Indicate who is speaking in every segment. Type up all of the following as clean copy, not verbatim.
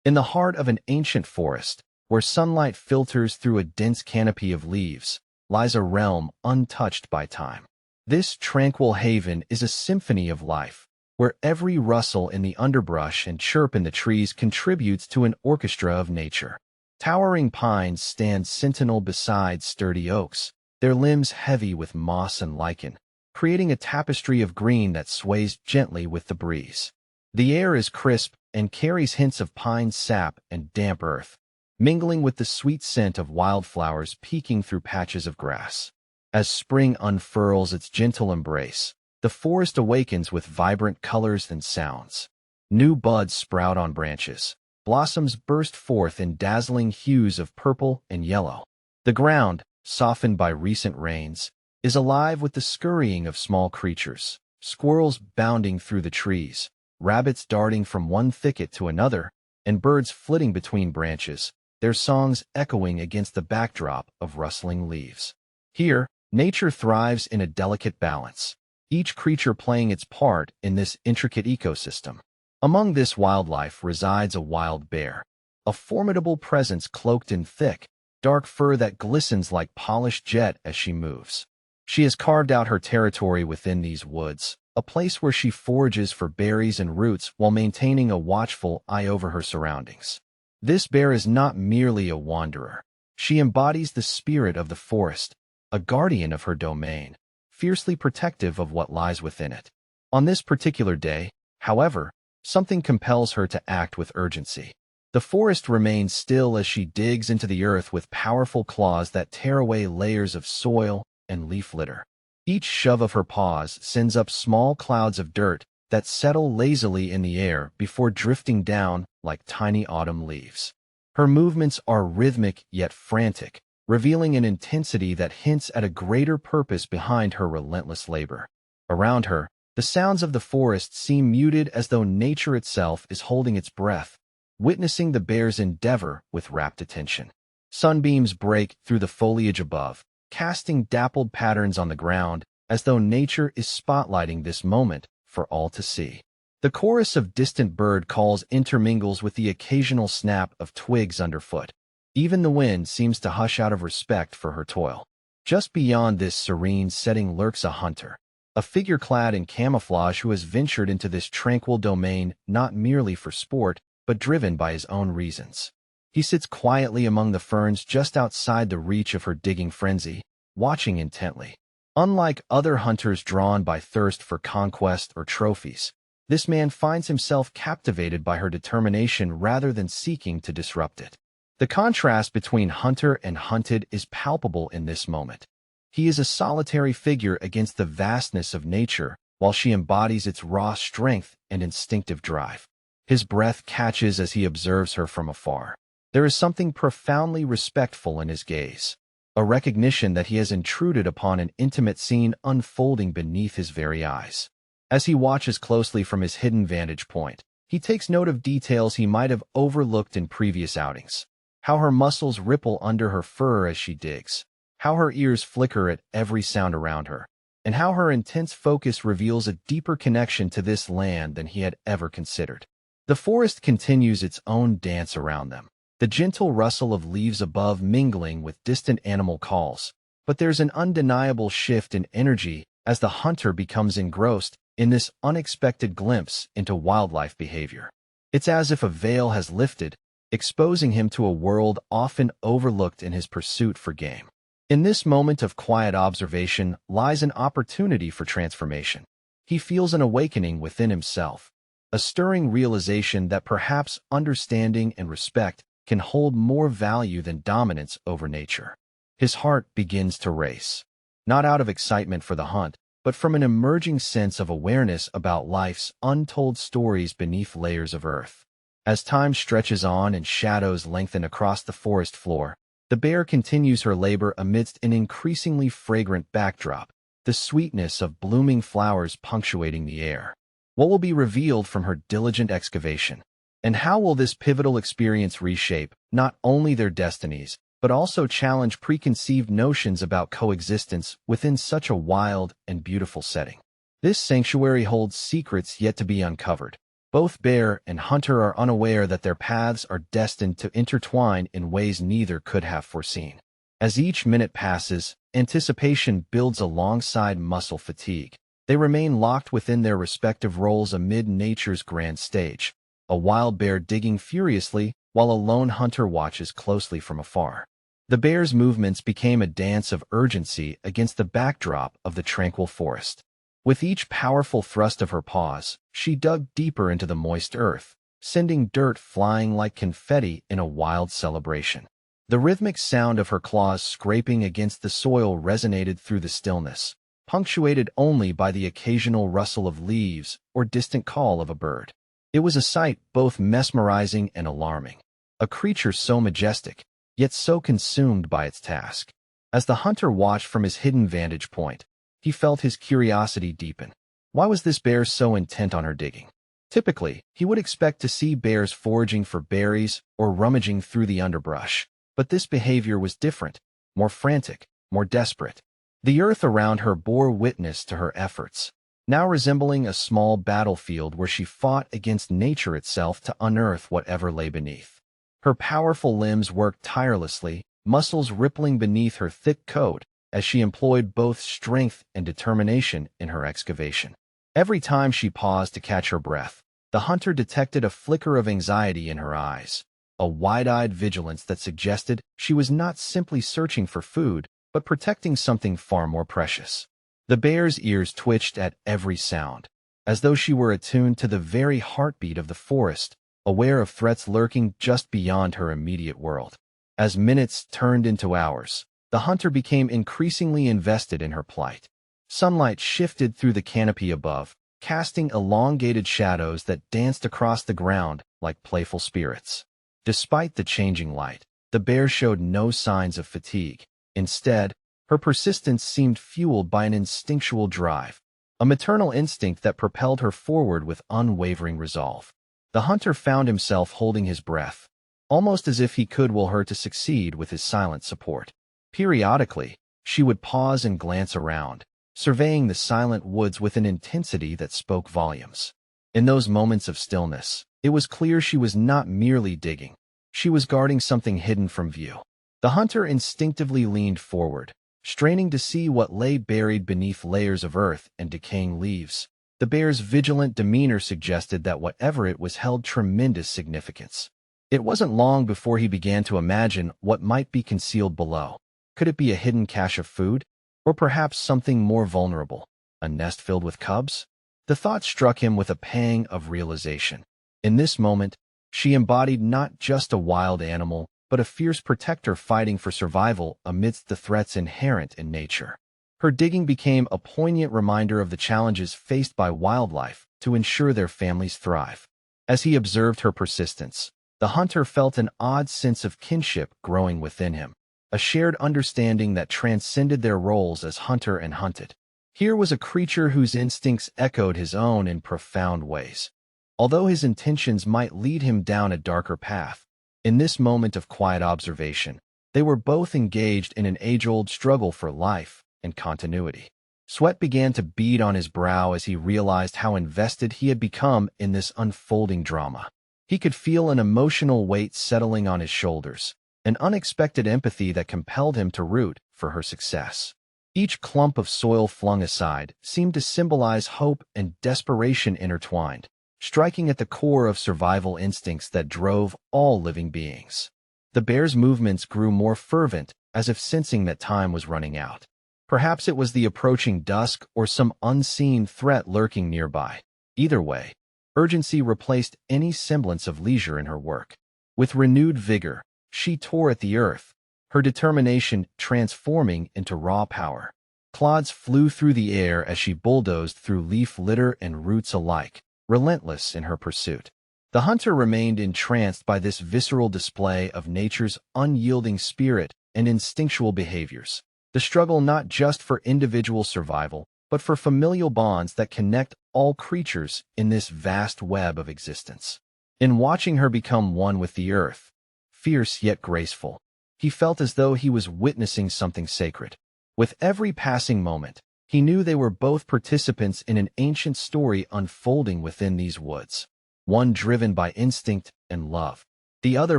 Speaker 1: In the heart of an ancient forest, where sunlight filters through a dense canopy of leaves, lies a realm untouched by time. This tranquil haven is a symphony of life, where every rustle in the underbrush and chirp in the trees contributes to an orchestra of nature. Towering pines stand sentinel beside sturdy oaks, their limbs heavy with moss and lichen, creating a tapestry of green that sways gently with the breeze. The air is crisp and carries hints of pine sap and damp earth, mingling with the sweet scent of wildflowers peeking through patches of grass. As spring unfurls its gentle embrace, the forest awakens with vibrant colors and sounds. New buds sprout on branches. Blossoms burst forth in dazzling hues of purple and yellow. The ground, softened by recent rains, is alive with the scurrying of small creatures, squirrels bounding through the trees, rabbits darting from one thicket to another, and birds flitting between branches, their songs echoing against the backdrop of rustling leaves. Here, nature thrives in a delicate balance, each creature playing its part in this intricate ecosystem. Among this wildlife resides a wild bear, a formidable presence cloaked in thick, dark fur that glistens like polished jet as she moves. She has carved out her territory within these woods, a place where she forages for berries and roots while maintaining a watchful eye over her surroundings. This bear is not merely a wanderer. She embodies the spirit of the forest, a guardian of her domain, fiercely protective of what lies within it. On this particular day, however, something compels her to act with urgency. The forest remains still as she digs into the earth with powerful claws that tear away layers of soil and leaf litter. Each shove of her paws sends up small clouds of dirt that settle lazily in the air before drifting down like tiny autumn leaves. Her movements are rhythmic yet frantic, revealing an intensity that hints at a greater purpose behind her relentless labor. Around her, the sounds of the forest seem muted as though nature itself is holding its breath, witnessing the bear's endeavor with rapt attention. Sunbeams break through the foliage above, casting dappled patterns on the ground as though nature is spotlighting this moment for all to see. The chorus of distant bird calls intermingles with the occasional snap of twigs underfoot. Even the wind seems to hush out of respect for her toil. Just beyond this serene setting lurks a hunter, a figure clad in camouflage who has ventured into this tranquil domain not merely for sport, but driven by his own reasons. He sits quietly among the ferns just outside the reach of her digging frenzy, watching intently. Unlike other hunters drawn by thirst for conquest or trophies, this man finds himself captivated by her determination rather than seeking to disrupt it. The contrast between hunter and hunted is palpable in this moment. He is a solitary figure against the vastness of nature, while she embodies its raw strength and instinctive drive. His breath catches as he observes her from afar. There is something profoundly respectful in his gaze, a recognition that he has intruded upon an intimate scene unfolding beneath his very eyes. As he watches closely from his hidden vantage point, he takes note of details he might have overlooked in previous outings. How her muscles ripple under her fur as she digs, how her ears flicker at every sound around her, and how her intense focus reveals a deeper connection to this land than he had ever considered. The forest continues its own dance around them, the gentle rustle of leaves above mingling with distant animal calls. But there's an undeniable shift in energy as the hunter becomes engrossed in this unexpected glimpse into wildlife behavior. It's as if a veil has lifted, exposing him to a world often overlooked in his pursuit for game. In this moment of quiet observation lies an opportunity for transformation. He feels an awakening within himself, a stirring realization that perhaps understanding and respect can hold more value than dominance over nature. His heart begins to race, not out of excitement for the hunt, but from an emerging sense of awareness about life's untold stories beneath layers of earth. As time stretches on and shadows lengthen across the forest floor, the bear continues her labor amidst an increasingly fragrant backdrop, the sweetness of blooming flowers punctuating the air. What will be revealed from her diligent excavation? And how will this pivotal experience reshape not only their destinies, but also challenge preconceived notions about coexistence within such a wild and beautiful setting? This sanctuary holds secrets yet to be uncovered, Both bear and hunter are unaware that their paths are destined to intertwine in ways neither could have foreseen. As each minute passes, anticipation builds alongside muscle fatigue. They remain locked within their respective roles amid nature's grand stage, a wild bear digging furiously while a lone hunter watches closely from afar. The bear's movements became a dance of urgency against the backdrop of the tranquil forest. With each powerful thrust of her paws, she dug deeper into the moist earth, sending dirt flying like confetti in a wild celebration. The rhythmic sound of her claws scraping against the soil resonated through the stillness, punctuated only by the occasional rustle of leaves or distant call of a bird. It was a sight both mesmerizing and alarming, a creature so majestic, yet so consumed by its task. As the hunter watched from his hidden vantage point, he felt his curiosity deepen. Why was this bear so intent on her digging? Typically, he would expect to see bears foraging for berries or rummaging through the underbrush, but this behavior was different, more frantic, more desperate. The earth around her bore witness to her efforts, now resembling a small battlefield where she fought against nature itself to unearth whatever lay beneath. Her powerful limbs worked tirelessly, muscles rippling beneath her thick coat, as she employed both strength and determination in her excavation. Every time she paused to catch her breath, the hunter detected a flicker of anxiety in her eyes, a wide-eyed vigilance that suggested she was not simply searching for food, but protecting something far more precious. The bear's ears twitched at every sound, as though she were attuned to the very heartbeat of the forest, aware of threats lurking just beyond her immediate world. As minutes turned into hours, the hunter became increasingly invested in her plight. Sunlight shifted through the canopy above, casting elongated shadows that danced across the ground like playful spirits. Despite the changing light, the bear showed no signs of fatigue. Instead, her persistence seemed fueled by an instinctual drive, a maternal instinct that propelled her forward with unwavering resolve. The hunter found himself holding his breath, almost as if he could will her to succeed with his silent support. Periodically, she would pause and glance around, surveying the silent woods with an intensity that spoke volumes. In those moments of stillness, it was clear she was not merely digging. She was guarding something hidden from view. The hunter instinctively leaned forward, straining to see what lay buried beneath layers of earth and decaying leaves. The bear's vigilant demeanor suggested that whatever it was held tremendous significance. It wasn't long before he began to imagine what might be concealed below. Could it be a hidden cache of food? Or perhaps something more vulnerable, a nest filled with cubs? The thought struck him with a pang of realization. In this moment, she embodied not just a wild animal, but a fierce protector fighting for survival amidst the threats inherent in nature. Her digging became a poignant reminder of the challenges faced by wildlife to ensure their families thrive. As he observed her persistence, the hunter felt an odd sense of kinship growing within him, a shared understanding that transcended their roles as hunter and hunted. Here was a creature whose instincts echoed his own in profound ways. Although his intentions might lead him down a darker path, in this moment of quiet observation, they were both engaged in an age-old struggle for life and continuity. Sweat began to bead on his brow as he realized how invested he had become in this unfolding drama. He could feel an emotional weight settling on his shoulders, an unexpected empathy that compelled him to root for her success. Each clump of soil flung aside seemed to symbolize hope and desperation intertwined, striking at the core of survival instincts that drove all living beings. The bear's movements grew more fervent, as if sensing that time was running out. Perhaps it was the approaching dusk or some unseen threat lurking nearby. Either way, urgency replaced any semblance of leisure in her work. With renewed vigor, she tore at the earth, her determination transforming into raw power. Clods flew through the air as she bulldozed through leaf litter and roots alike, relentless in her pursuit. The hunter remained entranced by this visceral display of nature's unyielding spirit and instinctual behaviors. The struggle not just for individual survival, but for familial bonds that connect all creatures in this vast web of existence. In watching her become one with the earth, fierce yet graceful, he felt as though he was witnessing something sacred. With every passing moment, he knew they were both participants in an ancient story unfolding within these woods. one driven by instinct and love, the other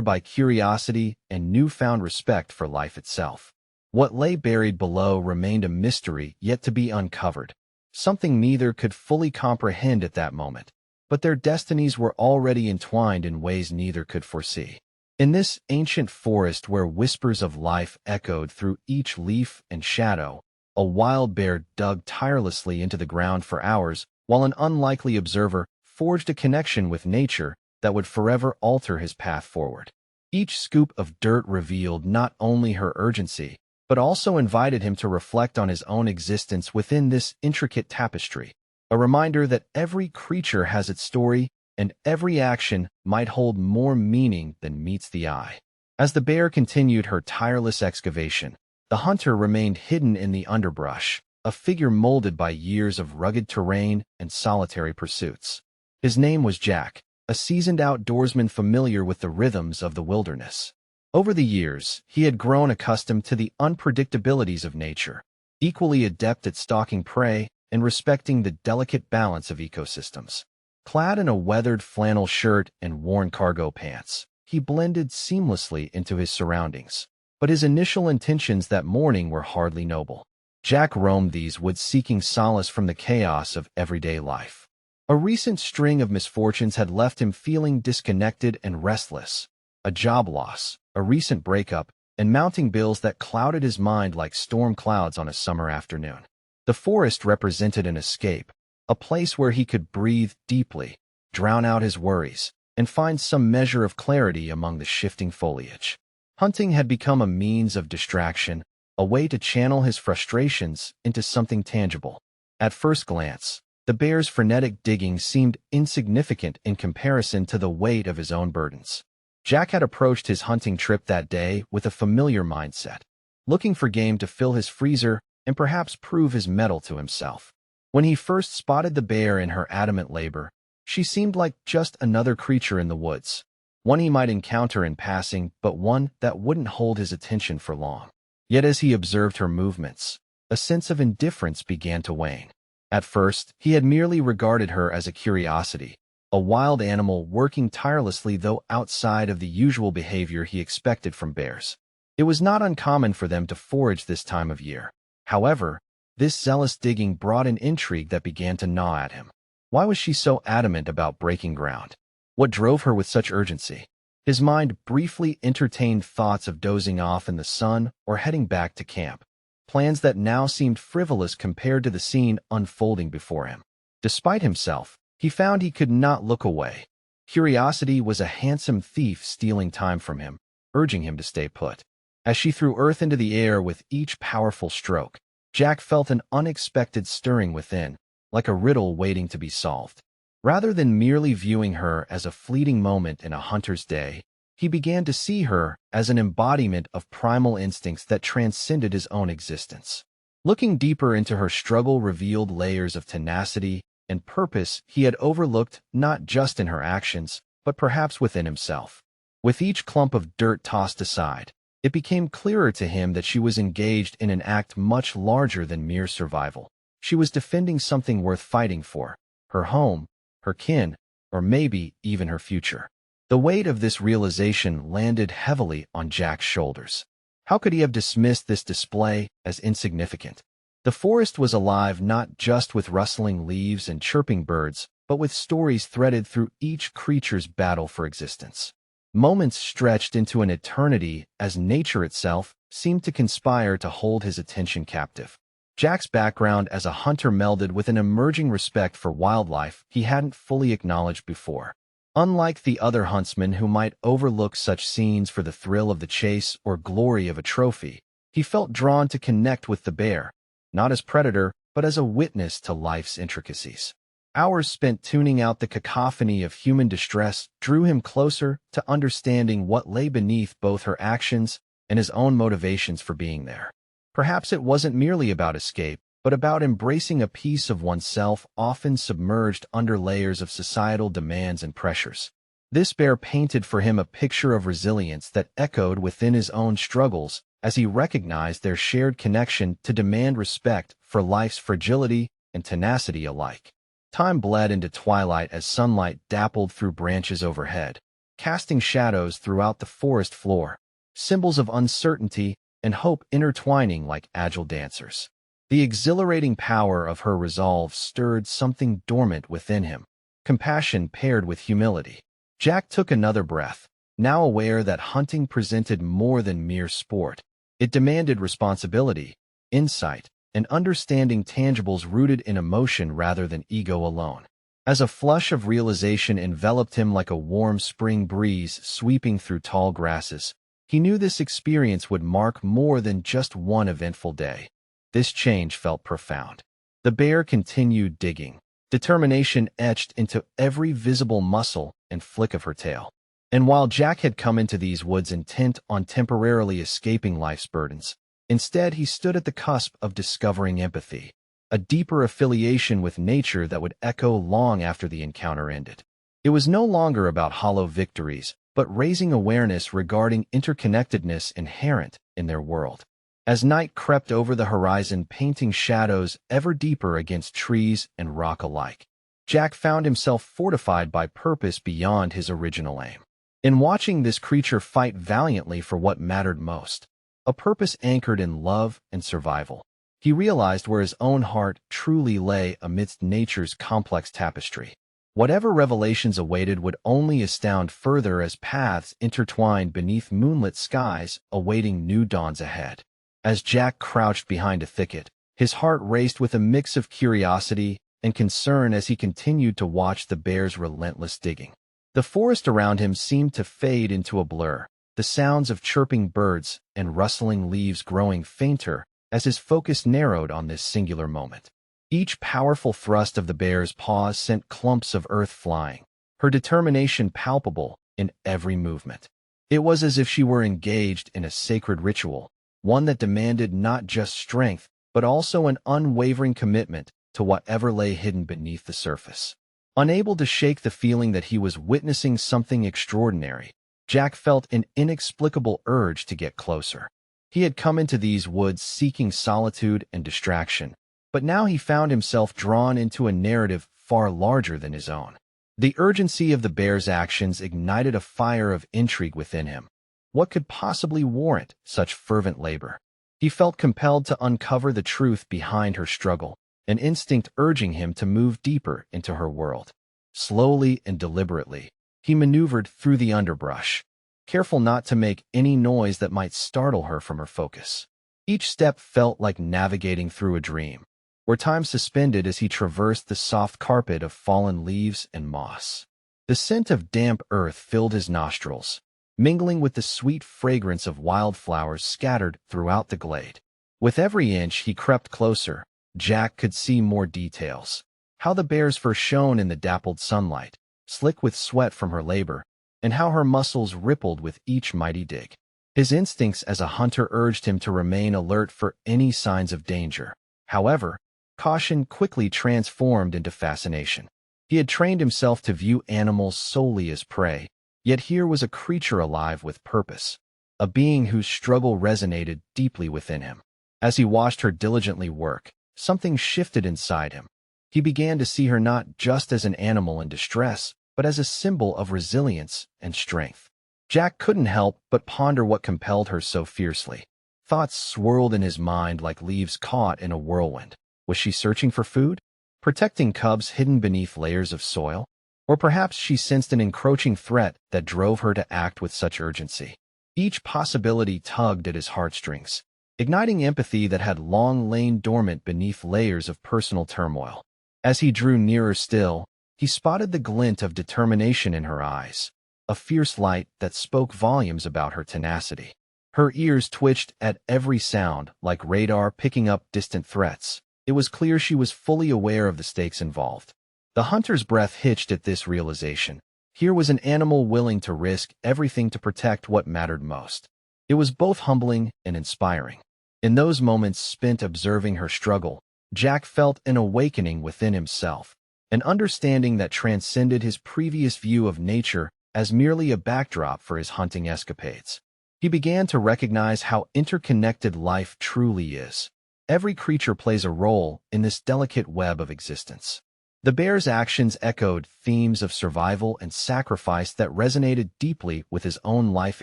Speaker 1: by curiosity and newfound respect for life itself. What lay buried below remained a mystery yet to be uncovered, something neither could fully comprehend at that moment, but their destinies were already entwined in ways neither could foresee. In this ancient forest where whispers of life echoed through each leaf and shadow, a wild bear dug tirelessly into the ground for hours, while an unlikely observer forged a connection with nature that would forever alter his path forward. Each scoop of dirt revealed not only her urgency, but also invited him to reflect on his own existence within this intricate tapestry, a reminder that every creature has its story and every action might hold more meaning than meets the eye. As the bear continued her tireless excavation, the hunter remained hidden in the underbrush, a figure molded by years of rugged terrain and solitary pursuits. His name was Jack, a seasoned outdoorsman familiar with the rhythms of the wilderness. Over the years, he had grown accustomed to the unpredictabilities of nature, equally adept at stalking prey and respecting the delicate balance of ecosystems. Clad in a weathered flannel shirt and worn cargo pants, he blended seamlessly into his surroundings. But his initial intentions that morning were hardly noble. Jack roamed these woods seeking solace from the chaos of everyday life. A recent string of misfortunes had left him feeling disconnected and restless. A job loss, a recent breakup, and mounting bills that clouded his mind like storm clouds on a summer afternoon. The forest represented an escape, a place where he could breathe deeply, drown out his worries, and find some measure of clarity among the shifting foliage. Hunting had become a means of distraction, a way to channel his frustrations into something tangible. At first glance, the bear's frenetic digging seemed insignificant in comparison to the weight of his own burdens. Jack had approached his hunting trip that day with a familiar mindset, looking for game to fill his freezer and perhaps prove his mettle to himself. When he first spotted the bear in her adamant labor, she seemed like just another creature in the woods, one he might encounter in passing, but one that wouldn't hold his attention for long. Yet as he observed her movements, a sense of indifference began to wane. At first, he had merely regarded her as a curiosity, a wild animal working tirelessly though outside of the usual behavior he expected from bears. It was not uncommon for them to forage this time of year. However, this zealous digging brought an intrigue that began to gnaw at him. Why was she so adamant about breaking ground? What drove her with such urgency? His mind briefly entertained thoughts of dozing off in the sun or heading back to camp, plans that now seemed frivolous compared to the scene unfolding before him. Despite himself, he found he could not look away. Curiosity was a handsome thief stealing time from him, urging him to stay put. As she threw earth into the air with each powerful stroke, Jack felt an unexpected stirring within, like a riddle waiting to be solved. Rather than merely viewing her as a fleeting moment in a hunter's day, he began to see her as an embodiment of primal instincts that transcended his own existence. Looking deeper into her struggle revealed layers of tenacity and purpose he had overlooked not just in her actions, but perhaps within himself. With each clump of dirt tossed aside, it became clearer to him that she was engaged in an act much larger than mere survival. She was defending something worth fighting for, her home, her kin, or maybe even her future. The weight of this realization landed heavily on Jack's shoulders. How could he have dismissed this display as insignificant? The forest was alive not just with rustling leaves and chirping birds, but with stories threaded through each creature's battle for existence. Moments stretched into an eternity as nature itself seemed to conspire to hold his attention captive. Jack's background as a hunter melded with an emerging respect for wildlife he hadn't fully acknowledged before. Unlike the other huntsmen who might overlook such scenes for the thrill of the chase or glory of a trophy, he felt drawn to connect with the bear, not as predator, but as a witness to life's intricacies. Hours spent tuning out the cacophony of human distress drew him closer to understanding what lay beneath both her actions and his own motivations for being there. Perhaps it wasn't merely about escape, but about embracing a piece of oneself often submerged under layers of societal demands and pressures. This bear painted for him a picture of resilience that echoed within his own struggles as he recognized their shared connection to demand respect for life's fragility and tenacity alike. Time bled into twilight as sunlight dappled through branches overhead, casting shadows throughout the forest floor, symbols of uncertainty and hope intertwining like agile dancers. The exhilarating power of her resolve stirred something dormant within him, compassion paired with humility. Jack took another breath, now aware that hunting presented more than mere sport. It demanded responsibility, insight, and understanding tangibles rooted in emotion rather than ego alone. As a flush of realization enveloped him like a warm spring breeze sweeping through tall grasses, he knew this experience would mark more than just one eventful day. This change felt profound. The bear continued digging, determination etched into every visible muscle and flick of her tail. And while Jack had come into these woods intent on temporarily escaping life's burdens, instead he stood at the cusp of discovering empathy, a deeper affiliation with nature that would echo long after the encounter ended. It was no longer about hollow victories, but raising awareness regarding interconnectedness inherent in their world. As night crept over the horizon, painting shadows ever deeper against trees and rock alike, Jack found himself fortified by purpose beyond his original aim. In watching this creature fight valiantly for what mattered most, a purpose anchored in love and survival, he realized where his own heart truly lay amidst nature's complex tapestry. Whatever revelations awaited would only astound further as paths intertwined beneath moonlit skies, awaiting new dawns ahead. As Jack crouched behind a thicket, his heart raced with a mix of curiosity and concern as he continued to watch the bear's relentless digging. The forest around him seemed to fade into a blur, the sounds of chirping birds and rustling leaves growing fainter as his focus narrowed on this singular moment. Each powerful thrust of the bear's paws sent clumps of earth flying, her determination palpable in every movement. It was as if she were engaged in a sacred ritual, one that demanded not just strength, but also an unwavering commitment to whatever lay hidden beneath the surface. Unable to shake the feeling that he was witnessing something extraordinary, Jack felt an inexplicable urge to get closer. He had come into these woods seeking solitude and distraction, but now he found himself drawn into a narrative far larger than his own. The urgency of the bear's actions ignited a fire of intrigue within him. What could possibly warrant such fervent labor? He felt compelled to uncover the truth behind her struggle, an instinct urging him to move deeper into her world. Slowly and deliberately, he maneuvered through the underbrush, careful not to make any noise that might startle her from her focus. Each step felt like navigating through a dream, where time suspended as he traversed the soft carpet of fallen leaves and moss. The scent of damp earth filled his nostrils, mingling with the sweet fragrance of wildflowers scattered throughout the glade. With every inch he crept closer, Jack could see more details. How the bear's fur shone in the dappled sunlight, slick with sweat from her labor, and how her muscles rippled with each mighty dig. His instincts as a hunter urged him to remain alert for any signs of danger. However, caution quickly transformed into fascination. He had trained himself to view animals solely as prey, yet here was a creature alive with purpose, a being whose struggle resonated deeply within him. As he watched her diligently work, something shifted inside him. He began to see her not just as an animal in distress, but as a symbol of resilience and strength. Jack couldn't help but ponder what compelled her so fiercely. Thoughts swirled in his mind like leaves caught in a whirlwind. Was she searching for food? Protecting cubs hidden beneath layers of soil? Or perhaps she sensed an encroaching threat that drove her to act with such urgency. Each possibility tugged at his heartstrings, igniting empathy that had long lain dormant beneath layers of personal turmoil. As he drew nearer still, he spotted the glint of determination in her eyes, a fierce light that spoke volumes about her tenacity. Her ears twitched at every sound, like radar picking up distant threats. It was clear she was fully aware of the stakes involved. The hunter's breath hitched at this realization. Here was an animal willing to risk everything to protect what mattered most. It was both humbling and inspiring. In those moments spent observing her struggle, Jack felt an awakening within himself, an understanding that transcended his previous view of nature as merely a backdrop for his hunting escapades. He began to recognize how interconnected life truly is. Every creature plays a role in this delicate web of existence. The bear's actions echoed themes of survival and sacrifice that resonated deeply with his own life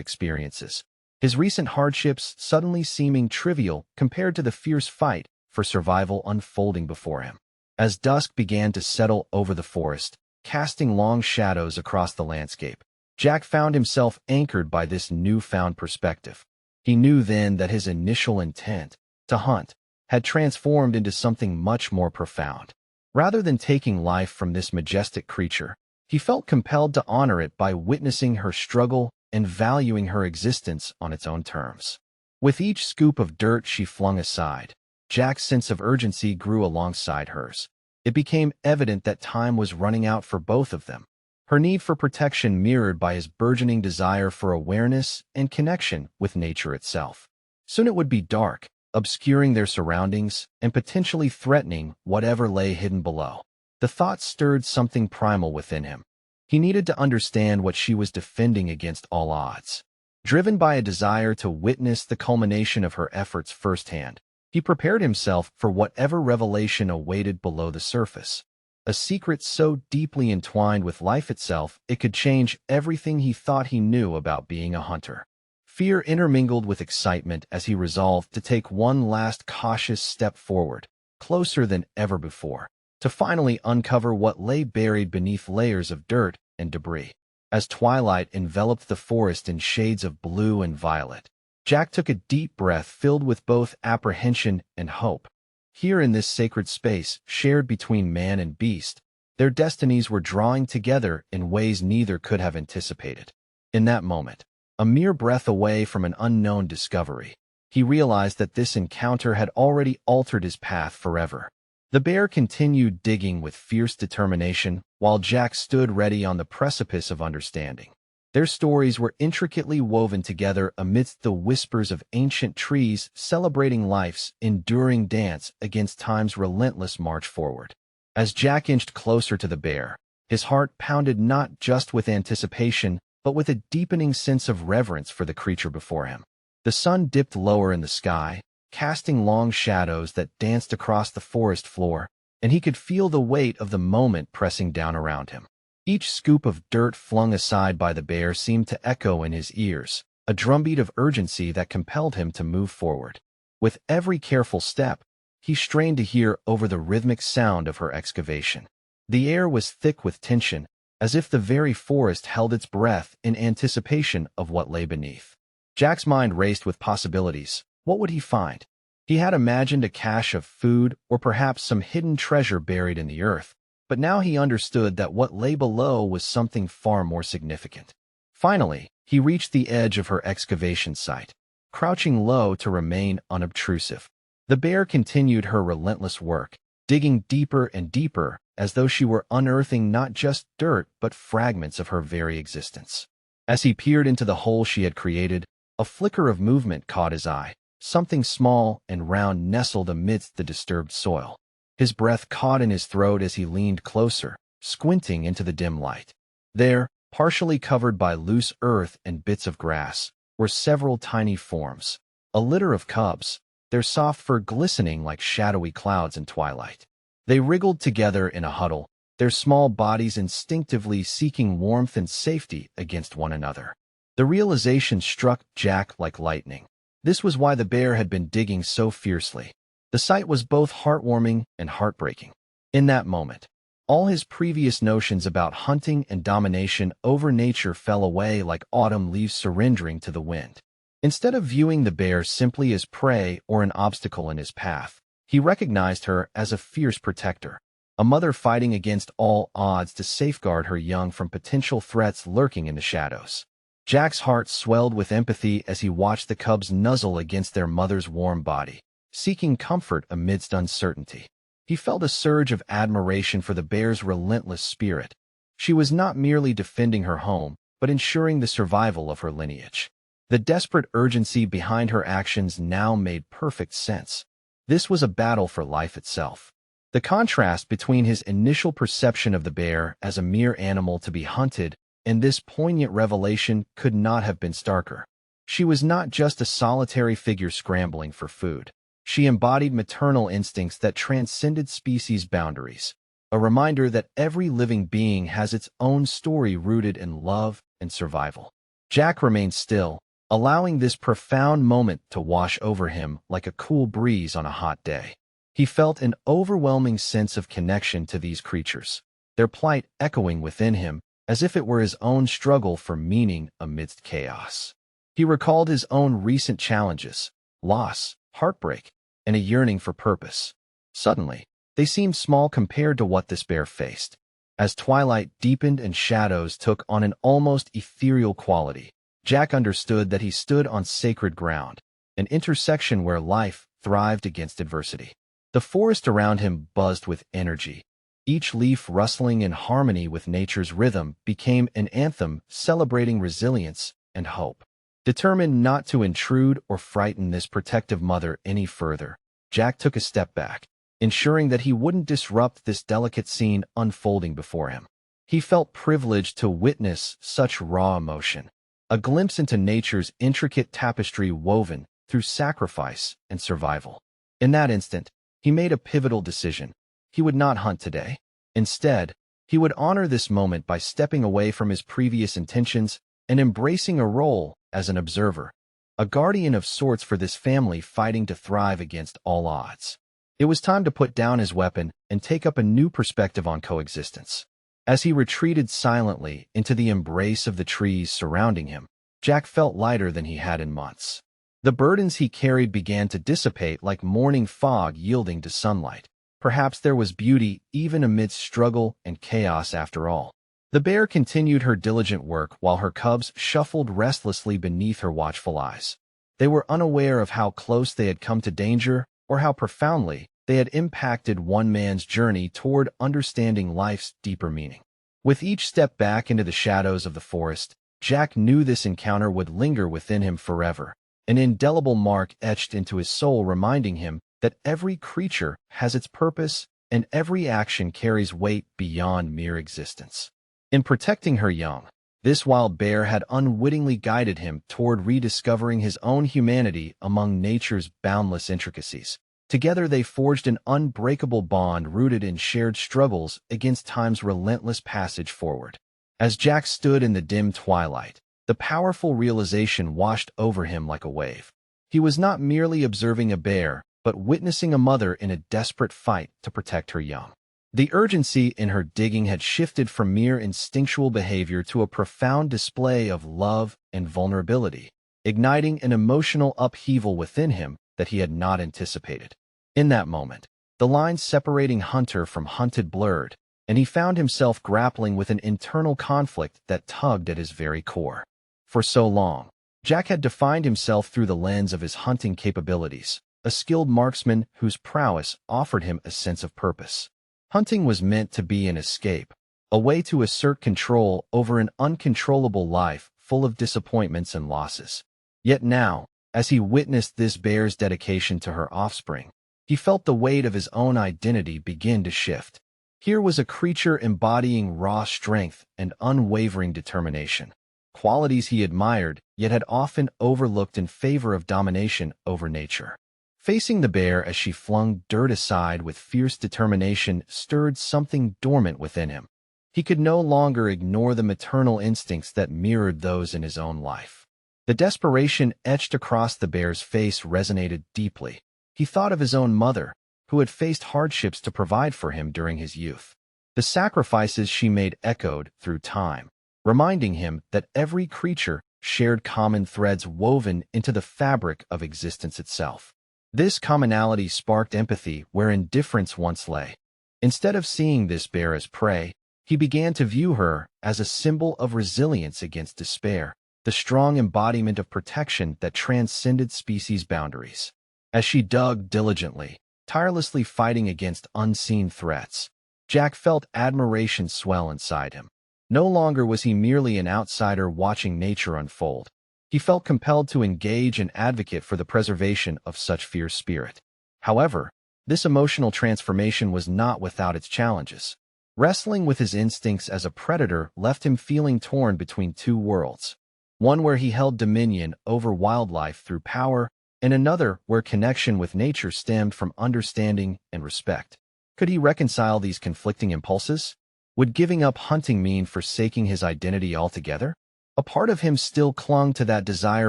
Speaker 1: experiences, his recent hardships suddenly seeming trivial compared to the fierce fight for survival unfolding before him. As dusk began to settle over the forest, casting long shadows across the landscape, Jack found himself anchored by this newfound perspective. He knew then that his initial intent, to hunt, had transformed into something much more profound. Rather than taking life from this majestic creature, he felt compelled to honor it by witnessing her struggle and valuing her existence on its own terms. With each scoop of dirt she flung aside, Jack's sense of urgency grew alongside hers. It became evident that time was running out for both of them, her need for protection mirrored by his burgeoning desire for awareness and connection with nature itself. Soon it would be dark, obscuring their surroundings and potentially threatening whatever lay hidden below. The thought stirred something primal within him. He needed to understand what she was defending against all odds. Driven by a desire to witness the culmination of her efforts firsthand, he prepared himself for whatever revelation awaited below the surface. A secret so deeply entwined with life itself, it could change everything he thought he knew about being a hunter. Fear intermingled with excitement as he resolved to take one last cautious step forward, closer than ever before, to finally uncover what lay buried beneath layers of dirt and debris. As twilight enveloped the forest in shades of blue and violet, Jack took a deep breath filled with both apprehension and hope. Here in this sacred space, shared between man and beast, their destinies were drawing together in ways neither could have anticipated. In that moment, a mere breath away from an unknown discovery, he realized that this encounter had already altered his path forever. The bear continued digging with fierce determination, while Jack stood ready on the precipice of understanding. Their stories were intricately woven together amidst the whispers of ancient trees celebrating life's enduring dance against time's relentless march forward. As Jack inched closer to the bear, his heart pounded not just with anticipation, but with a deepening sense of reverence for the creature before him. The sun dipped lower in the sky, casting long shadows that danced across the forest floor, and he could feel the weight of the moment pressing down around him. Each scoop of dirt flung aside by the bear seemed to echo in his ears, a drumbeat of urgency that compelled him to move forward. With every careful step, he strained to hear over the rhythmic sound of her excavation. The air was thick with tension, as if the very forest held its breath in anticipation of what lay beneath. Jack's mind raced with possibilities. What would he find? He had imagined a cache of food or perhaps some hidden treasure buried in the earth, but now he understood that what lay below was something far more significant. Finally, he reached the edge of her excavation site, crouching low to remain unobtrusive. The bear continued her relentless work, digging deeper and deeper as though she were unearthing not just dirt but fragments of her very existence. As he peered into the hole she had created, a flicker of movement caught his eye. Something small and round nestled amidst the disturbed soil. His breath caught in his throat as he leaned closer, squinting into the dim light. There, partially covered by loose earth and bits of grass, were several tiny forms, a litter of cubs, their soft fur glistening like shadowy clouds in twilight. They wriggled together in a huddle, their small bodies instinctively seeking warmth and safety against one another. The realization struck Jack like lightning. This was why the bear had been digging so fiercely. The sight was both heartwarming and heartbreaking. In that moment, all his previous notions about hunting and domination over nature fell away like autumn leaves surrendering to the wind. Instead of viewing the bear simply as prey or an obstacle in his path, he recognized her as a fierce protector, a mother fighting against all odds to safeguard her young from potential threats lurking in the shadows. Jack's heart swelled with empathy as he watched the cubs nuzzle against their mother's warm body, seeking comfort amidst uncertainty. He felt a surge of admiration for the bear's relentless spirit. She was not merely defending her home, but ensuring the survival of her lineage. The desperate urgency behind her actions now made perfect sense. This was a battle for life itself. The contrast between his initial perception of the bear as a mere animal to be hunted and this poignant revelation could not have been starker. She was not just a solitary figure scrambling for food. She embodied maternal instincts that transcended species boundaries, a reminder that every living being has its own story rooted in love and survival. Jack remained still, allowing this profound moment to wash over him like a cool breeze on a hot day. He felt an overwhelming sense of connection to these creatures, their plight echoing within him as if it were his own struggle for meaning amidst chaos. He recalled his own recent challenges, loss, heartbreak, and a yearning for purpose. Suddenly, they seemed small compared to what this bear faced. As twilight deepened and shadows took on an almost ethereal quality, Jack understood that he stood on sacred ground, an intersection where life thrived against adversity. The forest around him buzzed with energy. Each leaf rustling in harmony with nature's rhythm became an anthem celebrating resilience and hope. Determined not to intrude or frighten this protective mother any further, Jack took a step back, ensuring that he wouldn't disrupt this delicate scene unfolding before him. He felt privileged to witness such raw emotion, a glimpse into nature's intricate tapestry woven through sacrifice and survival. In that instant, he made a pivotal decision. He would not hunt today. Instead, he would honor this moment by stepping away from his previous intentions and embracing a role as an observer, a guardian of sorts for this family fighting to thrive against all odds. It was time to put down his weapon and take up a new perspective on coexistence. As he retreated silently into the embrace of the trees surrounding him, Jack felt lighter than he had in months. The burdens he carried began to dissipate like morning fog yielding to sunlight. Perhaps there was beauty even amidst struggle and chaos after all. The bear continued her diligent work while her cubs shuffled restlessly beneath her watchful eyes. They were unaware of how close they had come to danger or how profoundly they had impacted one man's journey toward understanding life's deeper meaning. With each step back into the shadows of the forest, Jack knew this encounter would linger within him forever, an indelible mark etched into his soul reminding him that every creature has its purpose and every action carries weight beyond mere existence. In protecting her young, this wild bear had unwittingly guided him toward rediscovering his own humanity among nature's boundless intricacies. Together they forged an unbreakable bond rooted in shared struggles against time's relentless passage forward. As Jack stood in the dim twilight, the powerful realization washed over him like a wave. He was not merely observing a bear, but witnessing a mother in a desperate fight to protect her young. The urgency in her digging had shifted from mere instinctual behavior to a profound display of love and vulnerability, igniting an emotional upheaval within him that he had not anticipated. In that moment, the line separating hunter from hunted blurred, and he found himself grappling with an internal conflict that tugged at his very core. For so long, Jack had defined himself through the lens of his hunting capabilities, a skilled marksman whose prowess offered him a sense of purpose. Hunting was meant to be an escape, a way to assert control over an uncontrollable life full of disappointments and losses. Yet now, as he witnessed this bear's dedication to her offspring, he felt the weight of his own identity begin to shift. Here was a creature embodying raw strength and unwavering determination, qualities he admired yet had often overlooked in favor of domination over nature. Facing the bear as she flung dirt aside with fierce determination stirred something dormant within him. He could no longer ignore the maternal instincts that mirrored those in his own life. The desperation etched across the bear's face resonated deeply. He thought of his own mother, who had faced hardships to provide for him during his youth. The sacrifices she made echoed through time, reminding him that every creature shared common threads woven into the fabric of existence itself. This commonality sparked empathy where indifference once lay. Instead of seeing this bear as prey, he began to view her as a symbol of resilience against despair, the strong embodiment of protection that transcended species boundaries. As she dug diligently, tirelessly fighting against unseen threats, Jack felt admiration swell inside him. No longer was he merely an outsider watching nature unfold. He felt compelled to engage and advocate for the preservation of such fierce spirit. However, this emotional transformation was not without its challenges. Wrestling with his instincts as a predator left him feeling torn between two worlds, one where he held dominion over wildlife through power, and another where connection with nature stemmed from understanding and respect. Could he reconcile these conflicting impulses? Would giving up hunting mean forsaking his identity altogether? A part of him still clung to that desire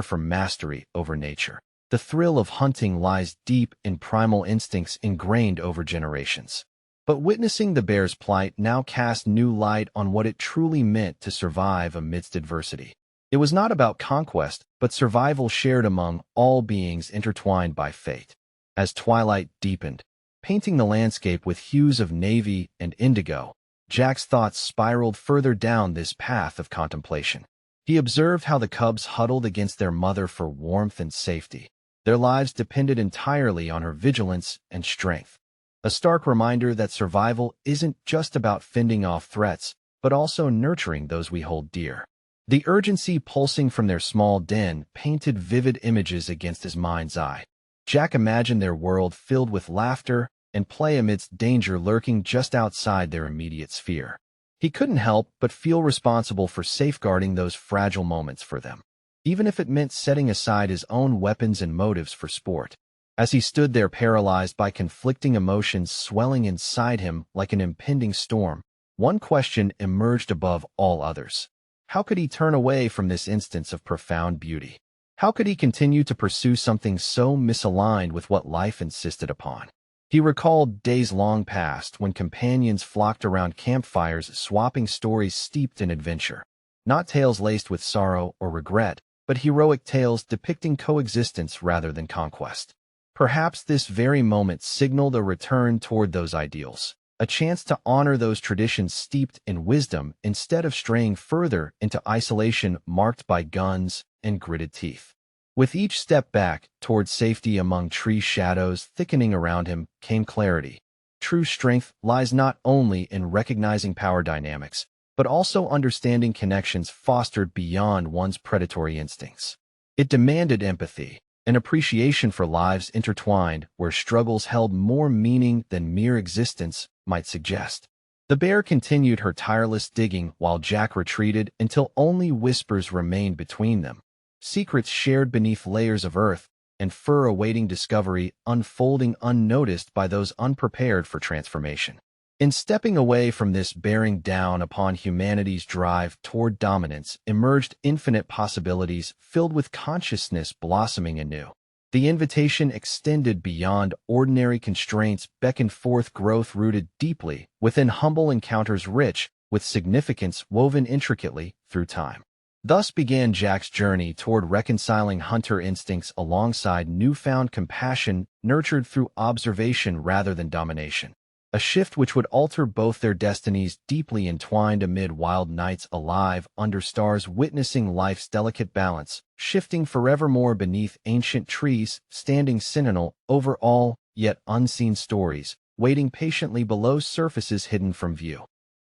Speaker 1: for mastery over nature. The thrill of hunting lies deep in primal instincts ingrained over generations. But witnessing the bear's plight now cast new light on what it truly meant to survive amidst adversity. It was not about conquest, but survival shared among all beings intertwined by fate. As twilight deepened, painting the landscape with hues of navy and indigo, Jack's thoughts spiraled further down this path of contemplation. He observed how the cubs huddled against their mother for warmth and safety. Their lives depended entirely on her vigilance and strength. A stark reminder that survival isn't just about fending off threats, but also nurturing those we hold dear. The urgency pulsing from their small den painted vivid images against his mind's eye. Jack imagined their world filled with laughter and play amidst danger lurking just outside their immediate sphere. He couldn't help but feel responsible for safeguarding those fragile moments for them, even if it meant setting aside his own weapons and motives for sport. As he stood there paralyzed by conflicting emotions swelling inside him like an impending storm, one question emerged above all others. How could he turn away from this instance of profound beauty? How could he continue to pursue something so misaligned with what life insisted upon? He recalled days long past when companions flocked around campfires swapping stories steeped in adventure. Not tales laced with sorrow or regret, but heroic tales depicting coexistence rather than conquest. Perhaps this very moment signaled a return toward those ideals, a chance to honor those traditions steeped in wisdom instead of straying further into isolation marked by guns and gritted teeth. With each step back toward safety among tree shadows thickening around him came clarity. True strength lies not only in recognizing power dynamics, but also understanding connections fostered beyond one's predatory instincts. It demanded empathy, an appreciation for lives intertwined where struggles held more meaning than mere existence might suggest. The bear continued her tireless digging while Jack retreated until only whispers remained between them. Secrets shared beneath layers of earth and fur awaiting discovery unfolding unnoticed by those unprepared for transformation. In stepping away from this bearing down upon humanity's drive toward dominance emerged infinite possibilities filled with consciousness blossoming anew. The invitation extended beyond ordinary constraints beckoned forth growth rooted deeply within humble encounters rich with significance woven intricately through time. Thus began Jack's journey toward reconciling hunter instincts alongside newfound compassion nurtured through observation rather than domination. A shift which would alter both their destinies deeply entwined amid wild nights alive under stars witnessing life's delicate balance, shifting forevermore beneath ancient trees, standing sentinel over all, yet unseen stories, waiting patiently below surfaces hidden from view.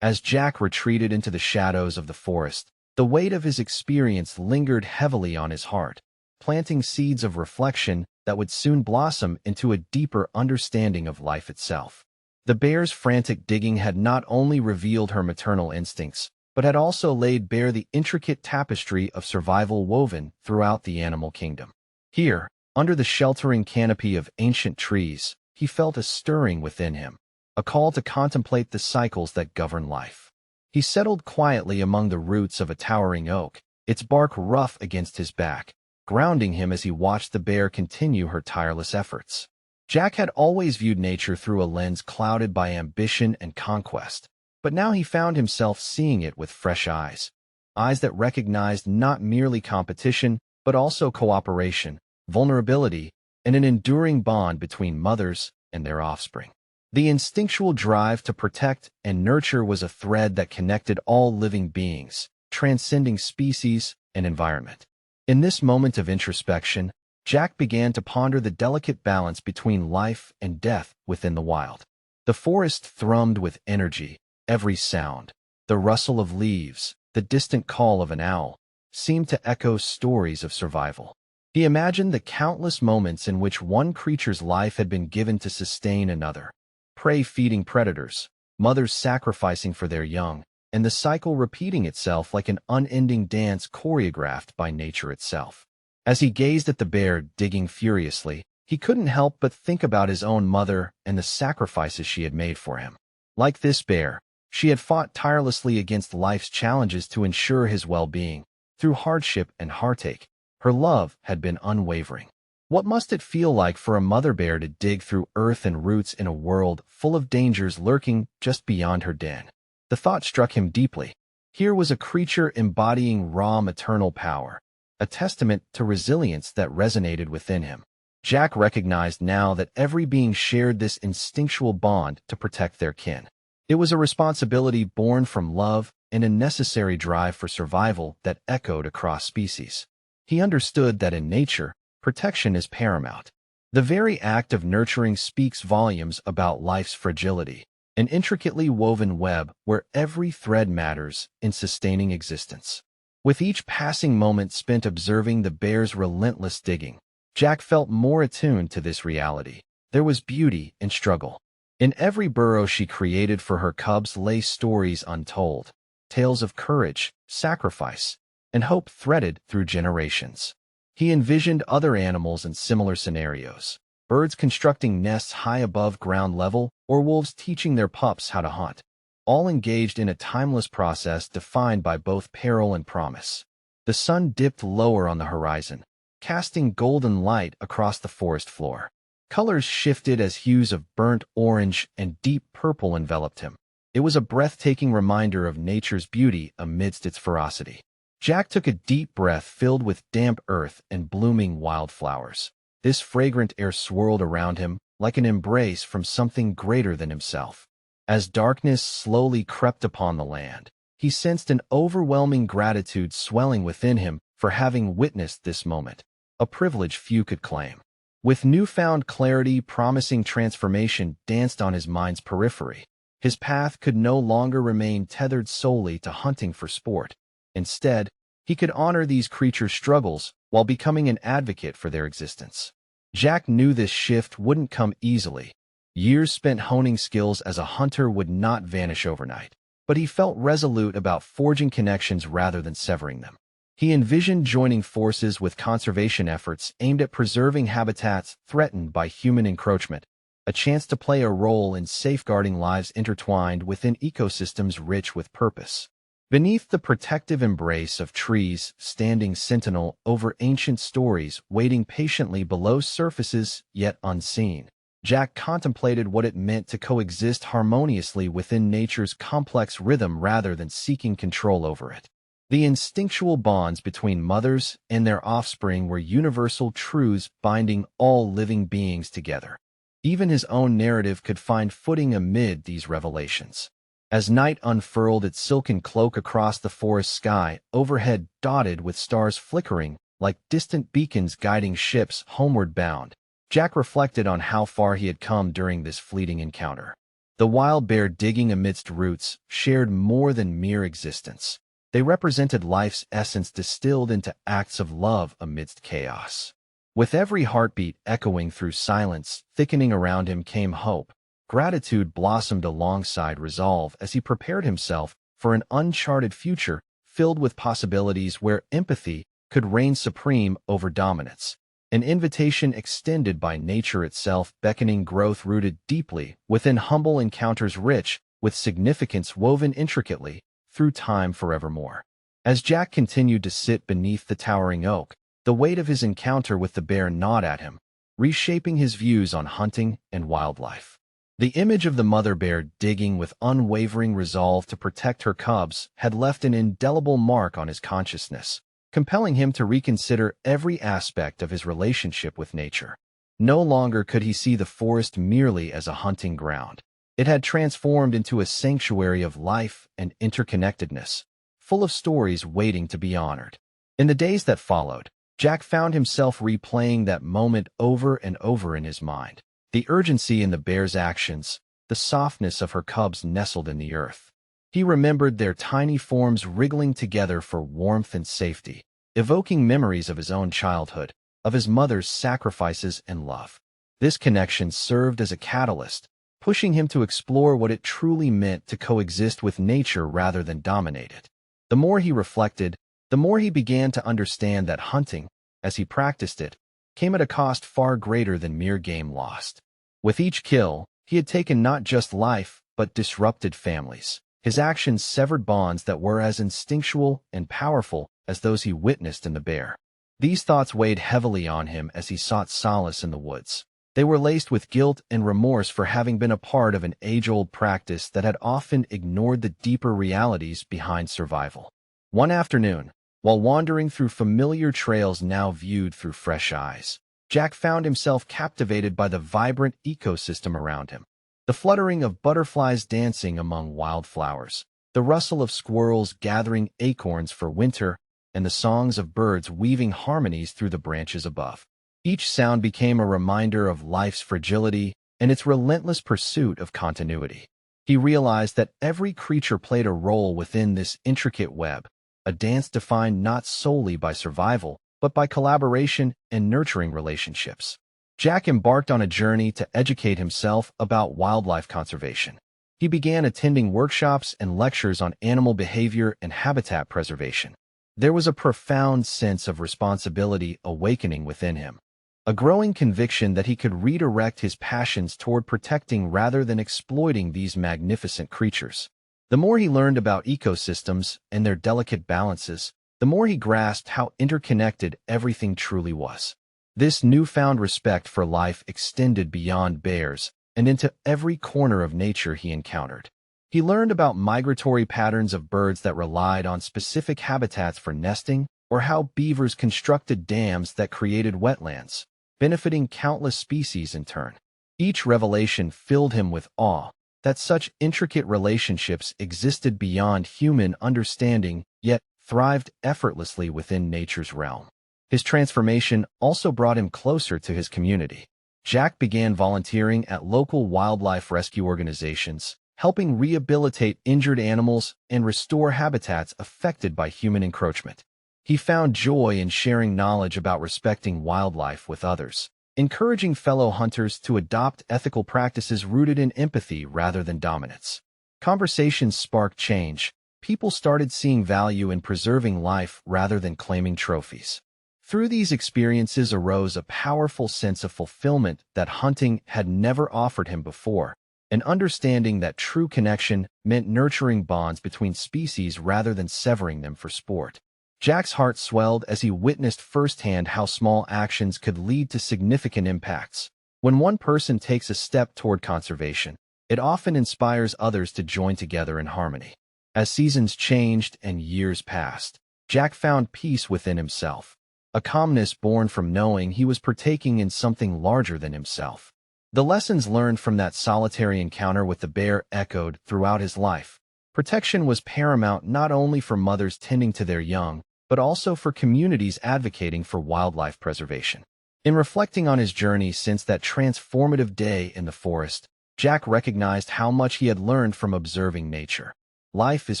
Speaker 1: As Jack retreated into the shadows of the forest, the weight of his experience lingered heavily on his heart, planting seeds of reflection that would soon blossom into a deeper understanding of life itself. The bear's frantic digging had not only revealed her maternal instincts, but had also laid bare the intricate tapestry of survival woven throughout the animal kingdom. Here, under the sheltering canopy of ancient trees, he felt a stirring within him, a call to contemplate the cycles that govern life. He settled quietly among the roots of a towering oak, its bark rough against his back, grounding him as he watched the bear continue her tireless efforts. Jack had always viewed nature through a lens clouded by ambition and conquest, but now he found himself seeing it with fresh eyes that recognized not merely competition, but also cooperation, vulnerability, and an enduring bond between mothers and their offspring. The instinctual drive to protect and nurture was a thread that connected all living beings, transcending species and environment. In this moment of introspection, Jack began to ponder the delicate balance between life and death within the wild. The forest thrummed with energy, every sound, the rustle of leaves, the distant call of an owl, seemed to echo stories of survival. He imagined the countless moments in which one creature's life had been given to sustain another. Prey feeding predators, mothers sacrificing for their young, and the cycle repeating itself like an unending dance choreographed by nature itself. As he gazed at the bear digging furiously, He couldn't help but think about his own mother and the sacrifices she had made for him. Like this bear, she had fought tirelessly against life's challenges to ensure his well-being. Through hardship and heartache, her love had been unwavering. What must it feel like for a mother bear to dig through earth and roots in a world full of dangers lurking just beyond her den? The thought struck him deeply. Here was a creature embodying raw maternal power, a testament to resilience that resonated within him. Jack recognized now that every being shared this instinctual bond to protect their kin. It was a responsibility born from love and a necessary drive for survival that echoed across species. He understood that in nature, protection is paramount. The very act of nurturing speaks volumes about life's fragility, an intricately woven web where every thread matters in sustaining existence. With each passing moment spent observing the bear's relentless digging, Jack felt more attuned to this reality. There was beauty in struggle. In every burrow she created for her cubs lay stories untold, tales of courage, sacrifice, and hope threaded through generations. He envisioned other animals in similar scenarios, birds constructing nests high above ground level or wolves teaching their pups how to hunt, all engaged in a timeless process defined by both peril and promise. The sun dipped lower on the horizon, casting golden light across the forest floor. Colors shifted as hues of burnt orange and deep purple enveloped him. It was a breathtaking reminder of nature's beauty amidst its ferocity. Jack took a deep breath filled with damp earth and blooming wildflowers. This fragrant air swirled around him like an embrace from something greater than himself. As darkness slowly crept upon the land, he sensed an overwhelming gratitude swelling within him for having witnessed this moment, a privilege few could claim. With newfound clarity, promising transformation danced on his mind's periphery. His path could no longer remain tethered solely to hunting for sport. Instead, he could honor these creatures' struggles while becoming an advocate for their existence. Jack knew this shift wouldn't come easily. Years spent honing skills as a hunter would not vanish overnight, but he felt resolute about forging connections rather than severing them. He envisioned joining forces with conservation efforts aimed at preserving habitats threatened by human encroachment, a chance to play a role in safeguarding lives intertwined within ecosystems rich with purpose. Beneath the protective embrace of trees, standing sentinel over ancient stories waiting patiently below surfaces yet unseen, Jack contemplated what it meant to coexist harmoniously within nature's complex rhythm rather than seeking control over it. The instinctual bonds between mothers and their offspring were universal truths binding all living beings together. Even his own narrative could find footing amid these revelations. As night unfurled its silken cloak across the forest sky, overhead dotted with stars flickering like distant beacons guiding ships homeward bound, Jack reflected on how far he had come during this fleeting encounter. The wild bear digging amidst roots shared more than mere existence. They represented life's essence distilled into acts of love amidst chaos. With every heartbeat echoing through silence, thickening around him came hope. Gratitude blossomed alongside resolve as he prepared himself for an uncharted future filled with possibilities where empathy could reign supreme over dominance. An invitation extended by nature itself, beckoning growth rooted deeply within humble encounters rich with significance woven intricately through time forevermore. As Jack continued to sit beneath the towering oak, the weight of his encounter with the bear gnawed at him, reshaping his views on hunting and wildlife. The image of the mother bear digging with unwavering resolve to protect her cubs had left an indelible mark on his consciousness, compelling him to reconsider every aspect of his relationship with nature. No longer could he see the forest merely as a hunting ground. It had transformed into a sanctuary of life and interconnectedness, full of stories waiting to be honored. In the days that followed, Jack found himself replaying that moment over and over in his mind. The urgency in the bear's actions, the softness of her cubs nestled in the earth. He remembered their tiny forms wriggling together for warmth and safety, evoking memories of his own childhood, of his mother's sacrifices and love. This connection served as a catalyst, pushing him to explore what it truly meant to coexist with nature rather than dominate it. The more he reflected, the more he began to understand that hunting, as he practiced it, came at a cost far greater than mere game lost. With each kill, he had taken not just life, but disrupted families. His actions severed bonds that were as instinctual and powerful as those he witnessed in the bear. These thoughts weighed heavily on him as he sought solace in the woods. They were laced with guilt and remorse for having been a part of an age-old practice that had often ignored the deeper realities behind survival. One afternoon, while wandering through familiar trails now viewed through fresh eyes, Jack found himself captivated by the vibrant ecosystem around him. The fluttering of butterflies dancing among wildflowers, the rustle of squirrels gathering acorns for winter, and the songs of birds weaving harmonies through the branches above. Each sound became a reminder of life's fragility and its relentless pursuit of continuity. He realized that every creature played a role within this intricate web, a dance defined not solely by survival, but by collaboration and nurturing relationships. Jack embarked on a journey to educate himself about wildlife conservation. He began attending workshops and lectures on animal behavior and habitat preservation. There was a profound sense of responsibility awakening within him, a growing conviction that he could redirect his passions toward protecting rather than exploiting these magnificent creatures. The more he learned about ecosystems and their delicate balances, the more he grasped how interconnected everything truly was. This newfound respect for life extended beyond bears and into every corner of nature he encountered. He learned about migratory patterns of birds that relied on specific habitats for nesting, or how beavers constructed dams that created wetlands, benefiting countless species in turn. Each revelation filled him with awe that such intricate relationships existed beyond human understanding, yet thrived effortlessly within nature's realm. His transformation also brought him closer to his community. Jack began volunteering at local wildlife rescue organizations, helping rehabilitate injured animals and restore habitats affected by human encroachment. He found joy in sharing knowledge about respecting wildlife with others, encouraging fellow hunters to adopt ethical practices rooted in empathy rather than dominance. Conversations sparked change. People started seeing value in preserving life rather than claiming trophies. Through these experiences arose a powerful sense of fulfillment that hunting had never offered him before, an understanding that true connection meant nurturing bonds between species rather than severing them for sport. Jack's heart swelled as he witnessed firsthand how small actions could lead to significant impacts. When one person takes a step toward conservation, it often inspires others to join together in harmony. As seasons changed and years passed, Jack found peace within himself, a calmness born from knowing he was partaking in something larger than himself. The lessons learned from that solitary encounter with the bear echoed throughout his life. Protection was paramount not only for mothers tending to their young, but also for communities advocating for wildlife preservation. In reflecting on his journey since that transformative day in the forest, Jack recognized how much he had learned from observing nature. Life is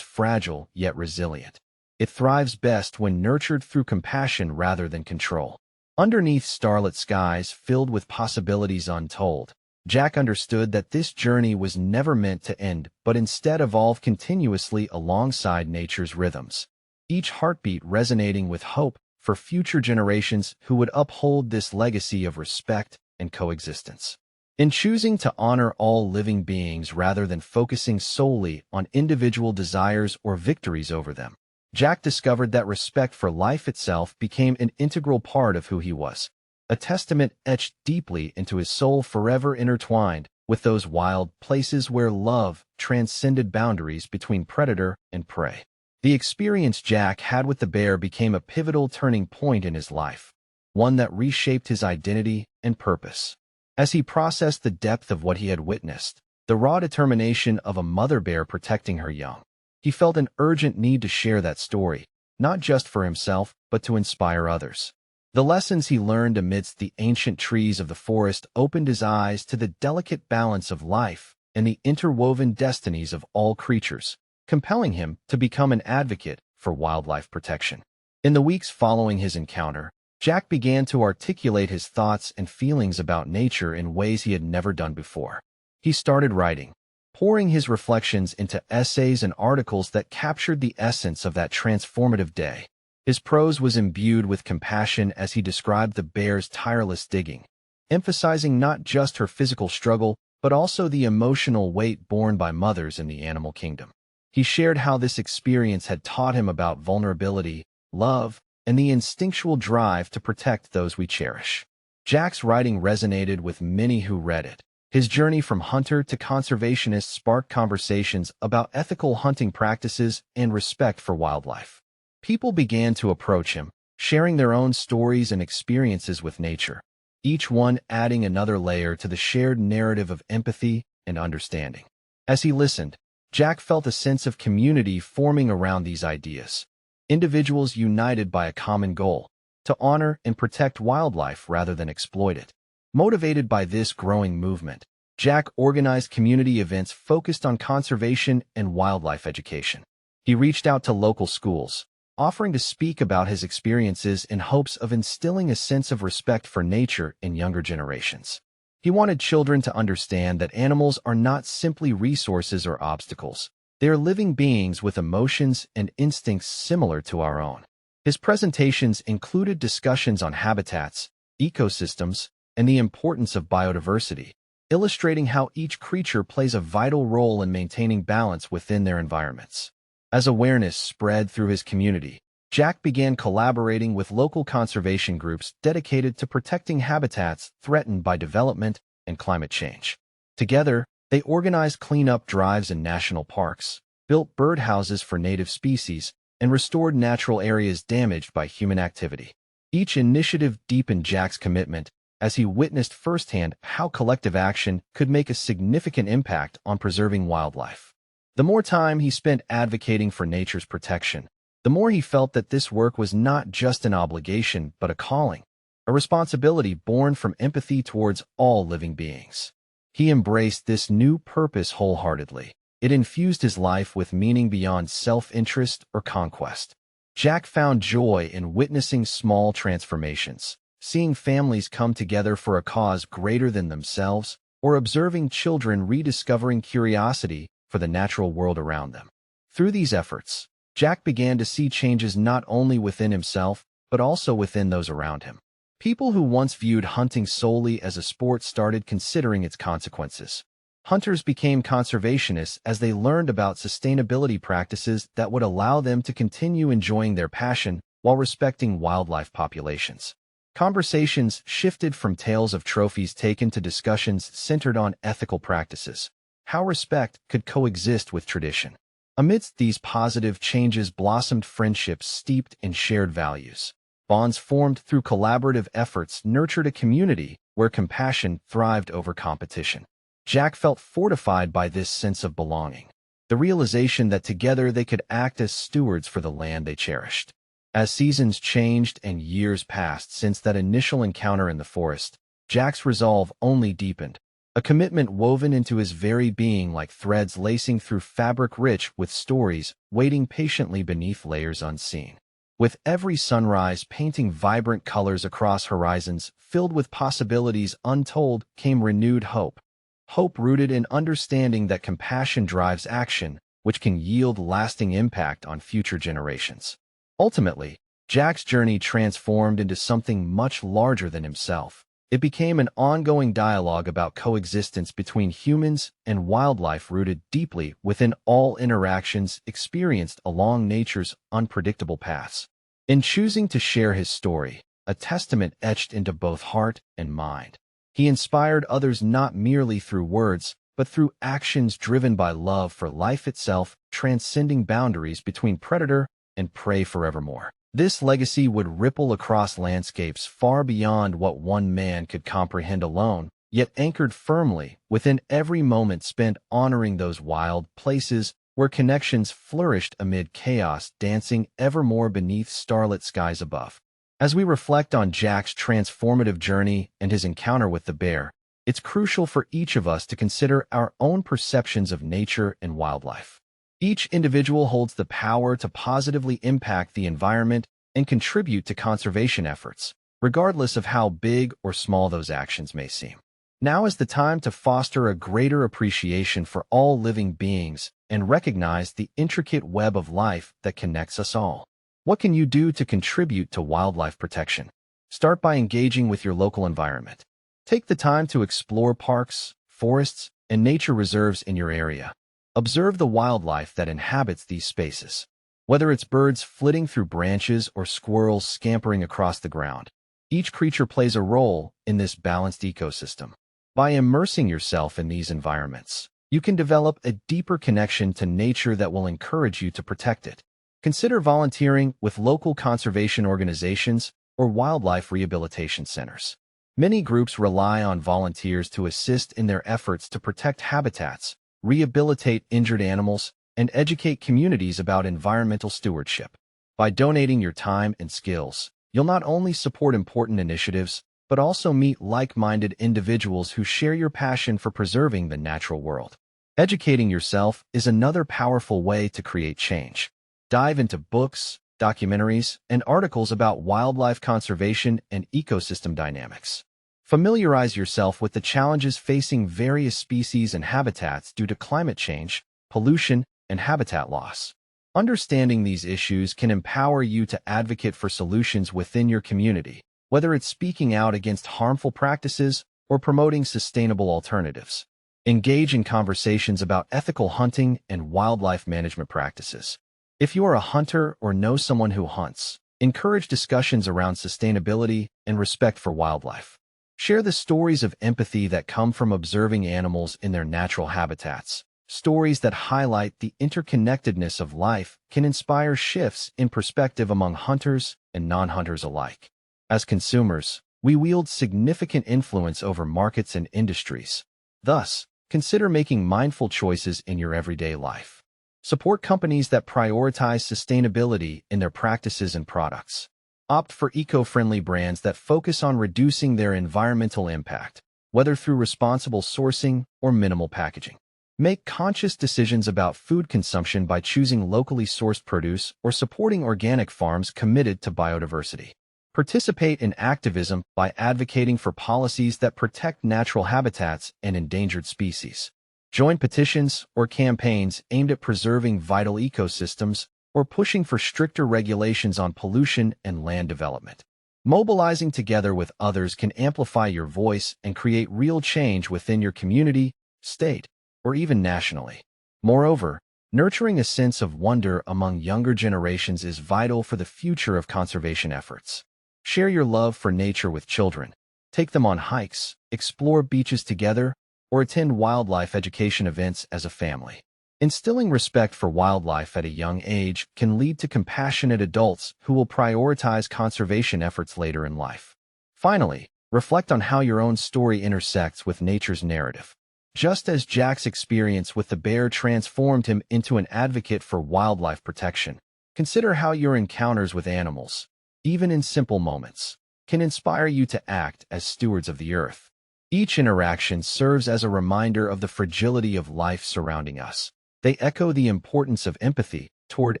Speaker 1: fragile yet resilient. It thrives best when nurtured through compassion rather than control. Underneath starlit skies filled with possibilities untold, Jack understood that this journey was never meant to end but instead evolve continuously alongside nature's rhythms, each heartbeat resonating with hope for future generations who would uphold this legacy of respect and coexistence. In choosing to honor all living beings rather than focusing solely on individual desires or victories over them, Jack discovered that respect for life itself became an integral part of who he was, a testament etched deeply into his soul, forever intertwined with those wild places where love transcended boundaries between predator and prey. The experience Jack had with the bear became a pivotal turning point in his life, one that reshaped his identity and purpose. As he processed the depth of what he had witnessed, the raw determination of a mother bear protecting her young, he felt an urgent need to share that story, not just for himself, but to inspire others. The lessons he learned amidst the ancient trees of the forest opened his eyes to the delicate balance of life and the interwoven destinies of all creatures, compelling him to become an advocate for wildlife protection. In the weeks following his encounter, Jack began to articulate his thoughts and feelings about nature in ways he had never done before. He started writing, pouring his reflections into essays and articles that captured the essence of that transformative day. His prose was imbued with compassion as he described the bear's tireless digging, emphasizing not just her physical struggle, but also the emotional weight borne by mothers in the animal kingdom. He shared how this experience had taught him about vulnerability, love, and the instinctual drive to protect those we cherish. Jack's writing resonated with many who read it. His journey from hunter to conservationist sparked conversations about ethical hunting practices and respect for wildlife. People began to approach him, sharing their own stories and experiences with nature, each one adding another layer to the shared narrative of empathy and understanding. As he listened, Jack felt a sense of community forming around these ideas, individuals united by a common goal, to honor and protect wildlife rather than exploit it. Motivated by this growing movement, Jack organized community events focused on conservation and wildlife education. He reached out to local schools, offering to speak about his experiences in hopes of instilling a sense of respect for nature in younger generations. He wanted children to understand that animals are not simply resources or obstacles. They are living beings with emotions and instincts similar to our own. His presentations included discussions on habitats, ecosystems, and the importance of biodiversity, illustrating how each creature plays a vital role in maintaining balance within their environments. As awareness spread through his community, Jack began collaborating with local conservation groups dedicated to protecting habitats threatened by development and climate change. Together, they organized cleanup drives in national parks, built birdhouses for native species, and restored natural areas damaged by human activity. Each initiative deepened Jack's commitment as he witnessed firsthand how collective action could make a significant impact on preserving wildlife. The more time he spent advocating for nature's protection, the more he felt that this work was not just an obligation but a calling, a responsibility born from empathy towards all living beings. He embraced this new purpose wholeheartedly. It infused his life with meaning beyond self-interest or conquest. Jack found joy in witnessing small transformations, seeing families come together for a cause greater than themselves, or observing children rediscovering curiosity for the natural world around them. Through these efforts, Jack began to see changes not only within himself, but also within those around him. People who once viewed hunting solely as a sport started considering its consequences. Hunters became conservationists as they learned about sustainability practices that would allow them to continue enjoying their passion while respecting wildlife populations. Conversations shifted from tales of trophies taken to discussions centered on ethical practices, how respect could coexist with tradition. Amidst these positive changes blossomed friendships steeped in shared values. Bonds formed through collaborative efforts nurtured a community where compassion thrived over competition. Jack felt fortified by this sense of belonging, the realization that together they could act as stewards for the land they cherished. As seasons changed and years passed since that initial encounter in the forest, Jack's resolve only deepened, a commitment woven into his very being like threads lacing through fabric rich with stories waiting patiently beneath layers unseen. With every sunrise painting vibrant colors across horizons filled with possibilities untold came renewed hope. Hope rooted in understanding that compassion drives action, which can yield lasting impact on future generations. Ultimately, Jack's journey transformed into something much larger than himself. It became an ongoing dialogue about coexistence between humans and wildlife rooted deeply within all interactions experienced along nature's unpredictable paths. In choosing to share his story, a testament etched into both heart and mind, he inspired others not merely through words, but through actions driven by love for life itself, transcending boundaries between predator and prey forevermore. This legacy would ripple across landscapes far beyond what one man could comprehend alone, yet anchored firmly within every moment spent honoring those wild places where connections flourished amid chaos, dancing evermore beneath starlit skies above. As we reflect on Jack's transformative journey and his encounter with the bear, it's crucial for each of us to consider our own perceptions of nature and wildlife. Each individual holds the power to positively impact the environment and contribute to conservation efforts, regardless of how big or small those actions may seem. Now is the time to foster a greater appreciation for all living beings and recognize the intricate web of life that connects us all. What can you do to contribute to wildlife protection? Start by engaging with your local environment. Take the time to explore parks, forests, and nature reserves in your area. Observe the wildlife that inhabits these spaces. Whether it's birds flitting through branches or squirrels scampering across the ground, each creature plays a role in this balanced ecosystem. By immersing yourself in these environments, you can develop a deeper connection to nature that will encourage you to protect it. Consider volunteering with local conservation organizations or wildlife rehabilitation centers. Many groups rely on volunteers to assist in their efforts to protect habitats, rehabilitate injured animals, and educate communities about environmental stewardship. By donating your time and skills, you'll not only support important initiatives, but also meet like-minded individuals who share your passion for preserving the natural world. Educating yourself is another powerful way to create change. Dive into books, documentaries, and articles about wildlife conservation and ecosystem dynamics. Familiarize yourself with the challenges facing various species and habitats due to climate change, pollution, and habitat loss. Understanding these issues can empower you to advocate for solutions within your community, whether it's speaking out against harmful practices or promoting sustainable alternatives. Engage in conversations about ethical hunting and wildlife management practices. If you are a hunter or know someone who hunts, encourage discussions around sustainability and respect for wildlife. Share the stories of empathy that come from observing animals in their natural habitats. Stories that highlight the interconnectedness of life can inspire shifts in perspective among hunters and non-hunters alike. As consumers, we wield significant influence over markets and industries. Thus, consider making mindful choices in your everyday life. Support companies that prioritize sustainability in their practices and products. Opt for eco-friendly brands that focus on reducing their environmental impact, whether through responsible sourcing or minimal packaging. Make conscious decisions about food consumption by choosing locally sourced produce or supporting organic farms committed to biodiversity. Participate in activism by advocating for policies that protect natural habitats and endangered species. Join petitions or campaigns aimed at preserving vital ecosystems or pushing for stricter regulations on pollution and land development. Mobilizing together with others can amplify your voice and create real change within your community, state, or even nationally. Moreover, nurturing a sense of wonder among younger generations is vital for the future of conservation efforts. Share your love for nature with children. Take them on hikes, explore beaches together, or attend wildlife education events as a family. Instilling respect for wildlife at a young age can lead to compassionate adults who will prioritize conservation efforts later in life. Finally, reflect on how your own story intersects with nature's narrative. Just as Jack's experience with the bear transformed him into an advocate for wildlife protection, consider how your encounters with animals, even in simple moments, can inspire you to act as stewards of the earth. Each interaction serves as a reminder of the fragility of life surrounding us. They echo the importance of empathy toward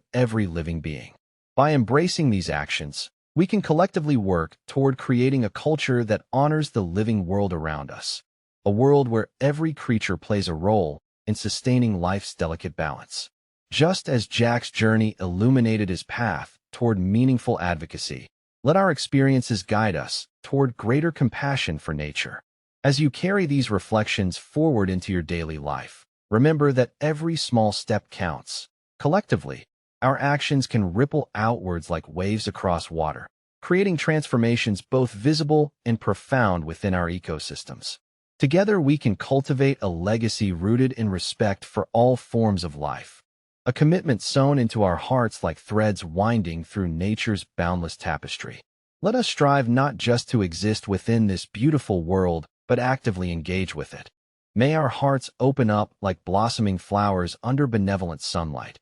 Speaker 1: every living being. By embracing these actions, we can collectively work toward creating a culture that honors the living world around us, a world where every creature plays a role in sustaining life's delicate balance. Just as Jack's journey illuminated his path toward meaningful advocacy, let our experiences guide us toward greater compassion for nature. As you carry these reflections forward into your daily life, remember that every small step counts. Collectively, our actions can ripple outwards like waves across water, creating transformations both visible and profound within our ecosystems. Together, we can cultivate a legacy rooted in respect for all forms of life, a commitment sewn into our hearts like threads winding through nature's boundless tapestry. Let us strive not just to exist within this beautiful world, but actively engage with it. May our hearts open up like blossoming flowers under benevolent sunlight,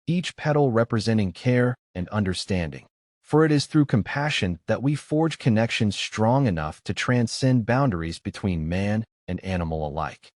Speaker 1: each petal representing care and understanding. For it is through compassion that we forge connections strong enough to transcend boundaries between man and animal alike.